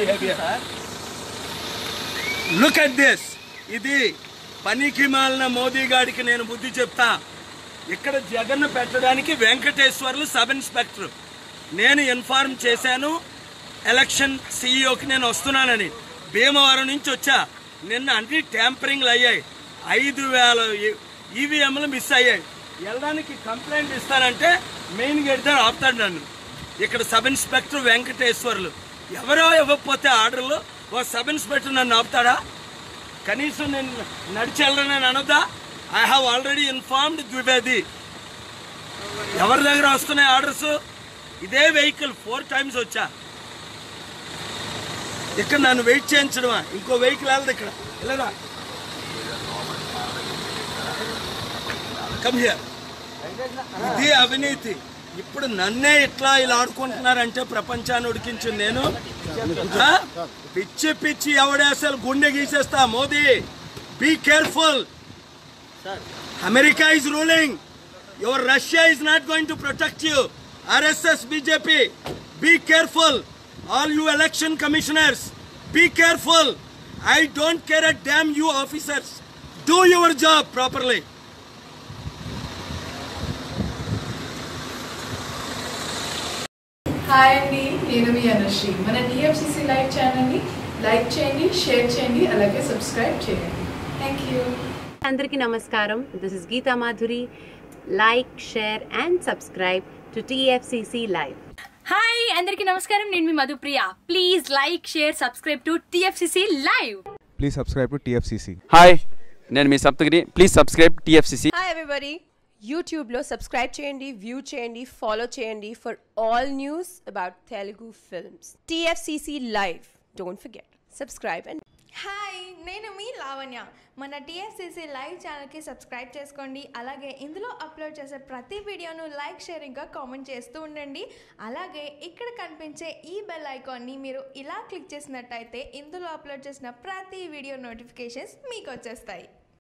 Behaviour. Look at this. ఇది పనికి మాలిన మోదీ గారికి నేను బుద్ధి చెప్తా. ఇక్కడ జగన్ పెట్టడానికి వెంకటేశ్వర్లు సబ్ ఇన్స్పెక్టర్. నేను ఇన్ఫార్మ్ చేశాను ఎలక్షన్ సీఈఓకి నేను వస్తున్నానని. భీమవరం నుంచి వచ్చా. నిన్న అన్ని ట్యాంపరింగ్లు అయ్యాయి. 5,000 ఈవీఎంలు మిస్ అయ్యాయి. వెళ్ళడానికి కంప్లైంట్ ఇస్తానంటే మెయిన్ గేట్ దగ్గర ఆపుతాడు నన్ను. ఇక్కడ సబ్ ఇన్స్పెక్టర్ వెంకటేశ్వర్లు. ఎవరో ఇవ్వకపోతే ఆర్డర్లు ఓ సబ్ ఇన్స్పెక్టర్ నన్ను ఆపుతాడా? కనీసం నేను నడిచి వెళ్ళనని అనొద్దా? I have already informed Dwivedi. ఎవరి దగ్గర వస్తున్నాయి ఆర్డర్స్? ఇదే వెహికల్ 4 times వచ్చా. ఇక్కడ నన్ను వెయిట్ చేయించడమా? ఇంకో వెహికల్ వెళ్ళదు ఇక్కడ. వెళ్ళదా? Come here. ఇది అవినీతి. ఇప్పుడు నన్నే ఇట్లా ఇలా ఆడుకుంటున్నారంటే ప్రపంచాన్ని ఉడికించింది నేను. పిచ్చి పిచ్చి ఎవడే అసలు గుండె గీసేస్తా. Modi be careful. America is ruling. Your Russia is not going to protect you. RSS BJP, be careful. All you election commissioners, be careful. I don't care a damn you officers. Do your job properly. Hi అండి, నేను మీ అనుశ్రీ. మన TFCC live ఛానల్ని like చేయండి, share చేయండి, అలాగే subscribe చేయండి. Thank you. అందరికీ నమస్కారం. This is Geetha Madhuri. Like, share and subscribe to TFCC live. Hi అందరికీ నమస్కారం. నేను మీ Madhupriya. Please like, share, subscribe to TFCC live. Please subscribe to TFCC. Hi, నేను మీ Saptagiri. Please subscribe TFCC. Hi everybody. యూట్యూబ్లో సబ్స్క్రైబ్ చేయండి, వ్యూ చేయండి, ఫాలో చేయండి for all news about Telugu films. TFCC live. Don't forget subscribe. And hi, నేను మీ లావణ్య. మన TFCC live ఛానల్కి subscribe చేసుకోండి. అలాగే ఇందులో అప్లోడ్ చేసే ప్రతి వీడియోను లైక్, షేర్ ఇంకా కామెంట్ చేస్తూ ఉండండి. అలాగే ఇక్కడ కనిపించే ఈ బెల్ ఐకాన్ని మీరు ఇలా క్లిక్ చేసినట్టయితే ఇందులో అప్లోడ్ చేసిన ప్రతి వీడియో నోటిఫికేషన్స్ మీకు వచ్చేస్తాయి.